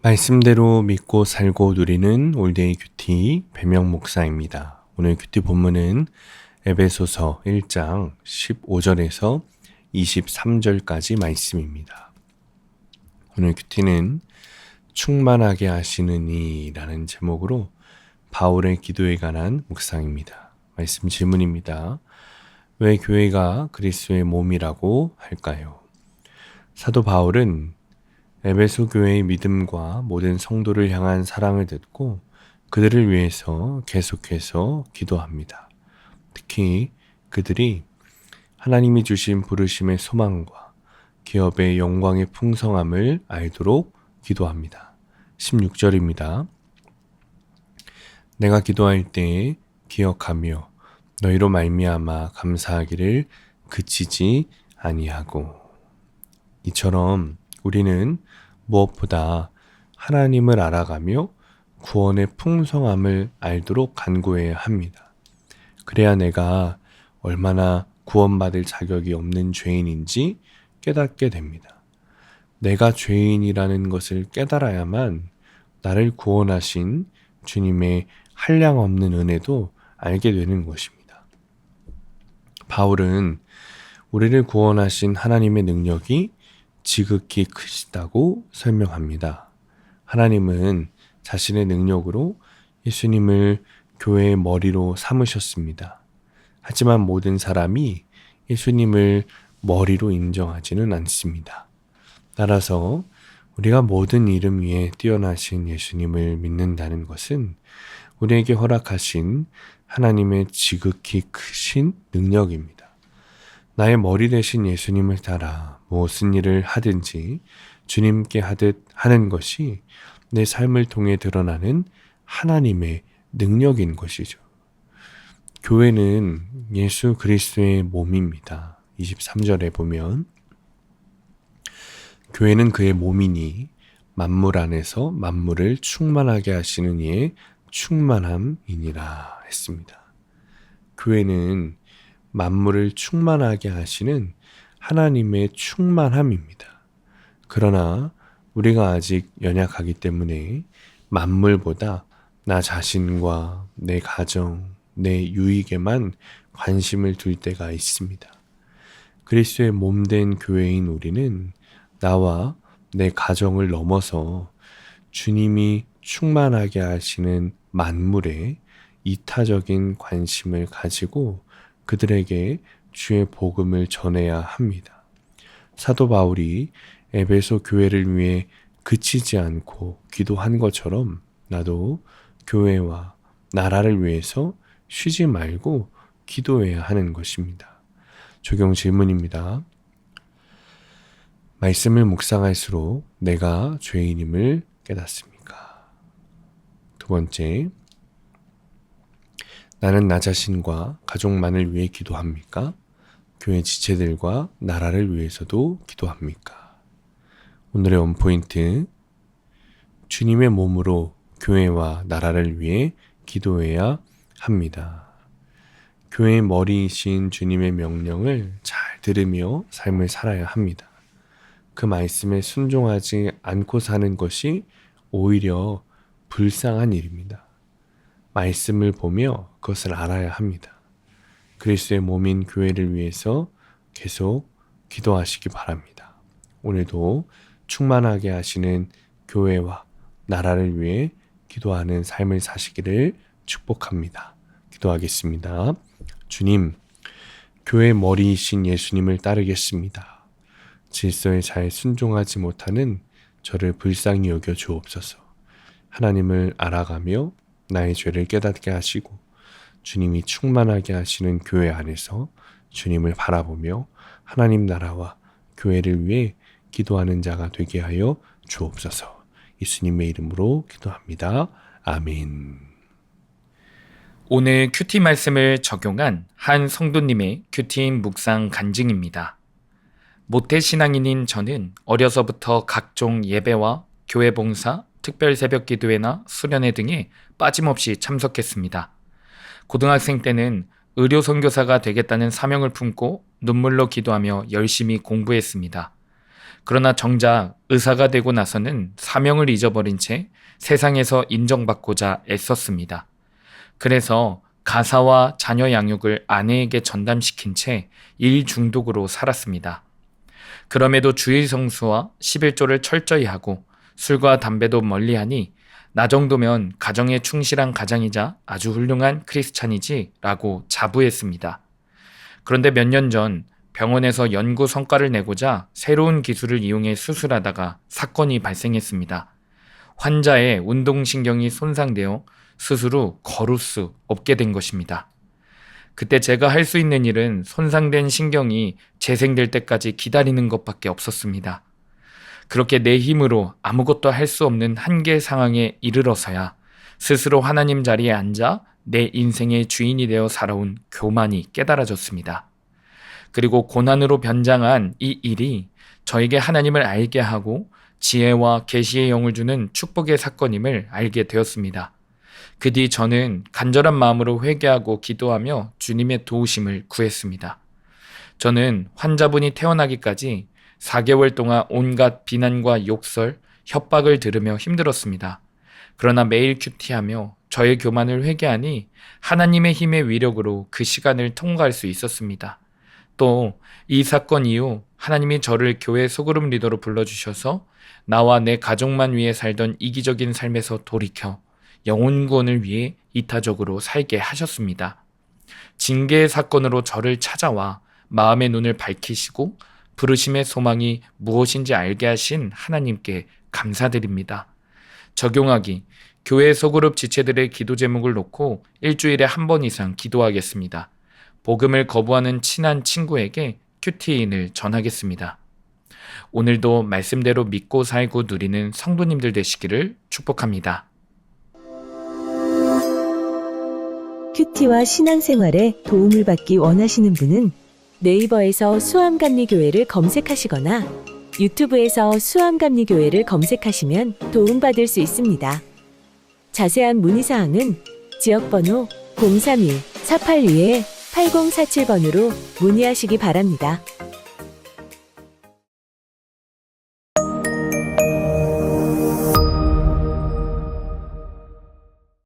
말씀대로 믿고 살고 누리는 올데이 큐티 배명 목사입니다. 오늘 큐티 본문은 에베소서 1장 15절에서 23절까지 말씀입니다. 오늘 큐티는 충만하게 하시는 이라는 제목으로 바울의 기도에 관한 묵상입니다. 말씀 질문입니다. 왜 교회가 그리스도의 몸이라고 할까요? 사도 바울은 에베소 교회의 믿음과 모든 성도를 향한 사랑을 듣고 그들을 위해서 계속해서 기도합니다. 특히 그들이 하나님이 주신 부르심의 소망과 기업의 영광의 풍성함을 알도록 기도합니다. 16절입니다. 내가 기도할 때에 기억하며 너희로 말미암아 감사하기를 그치지 아니하고. 이처럼 우리는 무엇보다 하나님을 알아가며 구원의 풍성함을 알도록 간구해야 합니다. 그래야 내가 얼마나 구원받을 자격이 없는 죄인인지 깨닫게 됩니다. 내가 죄인이라는 것을 깨달아야만 나를 구원하신 주님의 한량없는 은혜도 알게 되는 것입니다. 바울은 우리를 구원하신 하나님의 능력이 지극히 크시다고 설명합니다. 하나님은 자신의 능력으로 예수님을 교회의 머리로 삼으셨습니다. 하지만 모든 사람이 예수님을 머리로 인정하지는 않습니다. 따라서 우리가 모든 이름 위에 뛰어나신 예수님을 믿는다는 것은 우리에게 허락하신 하나님의 지극히 크신 능력입니다. 나의 머리 대신 예수님을 따라 무슨 일을 하든지 주님께 하듯 하는 것이 내 삶을 통해 드러나는 하나님의 능력인 것이죠. 교회는 예수 그리스도의 몸입니다. 23절에 보면 교회는 그의 몸이니 만물 안에서 만물을 충만하게 하시는 이의 충만함이니라 했습니다. 교회는 만물을 충만하게 하시는 하나님의 충만함입니다. 그러나 우리가 아직 연약하기 때문에 만물보다 나 자신과 내 가정, 내 유익에만 관심을 둘 때가 있습니다. 그리스도의 몸된 교회인 우리는 나와 내 가정을 넘어서 주님이 충만하게 하시는 만물에 이타적인 관심을 가지고 그들에게 주의 복음을 전해야 합니다. 사도 바울이 에베소 교회를 위해 그치지 않고 기도한 것처럼 나도 교회와 나라를 위해서 쉬지 말고 기도해야 하는 것입니다. 적용 질문입니다. 말씀을 묵상할수록 내가 죄인임을 깨닫습니까? 두 번째, 나는 나 자신과 가족만을 위해 기도합니까? 교회 지체들과 나라를 위해서도 기도합니까? 오늘의 원포인트, 주님의 몸으로 교회와 나라를 위해 기도해야 합니다. 교회의 머리이신 주님의 명령을 잘 들으며 삶을 살아야 합니다. 그 말씀에 순종하지 않고 사는 것이 오히려 불쌍한 일입니다. 말씀을 보며 그것을 알아야 합니다. 그리스도의 몸인 교회를 위해서 계속 기도하시기 바랍니다. 오늘도 충만하게 하시는 교회와 나라를 위해 기도하는 삶을 사시기를 축복합니다. 기도하겠습니다. 주님, 교회 머리이신 예수님을 따르겠습니다. 질서에 잘 순종하지 못하는 저를 불쌍히 여겨 주옵소서. 하나님을 알아가며 나의 죄를 깨닫게 하시고 주님이 충만하게 하시는 교회 안에서 주님을 바라보며 하나님 나라와 교회를 위해 기도하는 자가 되게 하여 주옵소서. 예수님의 이름으로 기도합니다. 아멘. 오늘 큐티 말씀을 적용한 한 성도님의 큐티 묵상 간증입니다. 모태신앙인인 저는 어려서부터 각종 예배와 교회 봉사, 특별 새벽 기도회나 수련회 등에 빠짐없이 참석했습니다. 고등학생 때는 의료 선교사가 되겠다는 사명을 품고 눈물로 기도하며 열심히 공부했습니다. 그러나 정작 의사가 되고 나서는 사명을 잊어버린 채 세상에서 인정받고자 애썼습니다. 그래서 가사와 자녀 양육을 아내에게 전담시킨 채 일 중독으로 살았습니다. 그럼에도 주일 성수와 11조를 철저히 하고 술과 담배도 멀리하니 나 정도면 가정에 충실한 가장이자 아주 훌륭한 크리스찬이지 라고 자부했습니다. 그런데 몇 년 전 병원에서 연구 성과를 내고자 새로운 기술을 이용해 수술하다가 사건이 발생했습니다. 환자의 운동신경이 손상되어 수술 후 걸을 수 없게 된 것입니다. 그때 제가 할 수 있는 일은 손상된 신경이 재생될 때까지 기다리는 것밖에 없었습니다. 그렇게 내 힘으로 아무것도 할 수 없는 한계 상황에 이르러서야 스스로 하나님 자리에 앉아 내 인생의 주인이 되어 살아온 교만이 깨달아졌습니다. 그리고 고난으로 변장한 이 일이 저에게 하나님을 알게 하고 지혜와 계시의 영을 주는 축복의 사건임을 알게 되었습니다. 그 뒤 저는 간절한 마음으로 회개하고 기도하며 주님의 도우심을 구했습니다. 저는 환자분이 태어나기까지 4개월 동안 온갖 비난과 욕설, 협박을 들으며 힘들었습니다. 그러나 매일 큐티하며 저의 교만을 회개하니 하나님의 힘의 위력으로 그 시간을 통과할 수 있었습니다. 또 이 사건 이후 하나님이 저를 교회 소그룹 리더로 불러주셔서 나와 내 가족만 위해 살던 이기적인 삶에서 돌이켜 영혼 구원을 위해 이타적으로 살게 하셨습니다. 징계의 사건으로 저를 찾아와 마음의 눈을 밝히시고 부르심의 소망이 무엇인지 알게 하신 하나님께 감사드립니다. 적용하기, 교회 소그룹 지체들의 기도 제목을 놓고 일주일에 한 번 이상 기도하겠습니다. 복음을 거부하는 친한 친구에게 큐티인을 전하겠습니다. 오늘도 말씀대로 믿고 살고 누리는 성도님들 되시기를 축복합니다. 큐티와 신앙생활에 도움을 받기 원하시는 분은 네이버에서 수암감리교회를 검색하시거나 유튜브에서 수암감리교회를 검색하시면 도움받을 수 있습니다. 자세한 문의사항은 지역번호 031-482-8047번으로 문의하시기 바랍니다.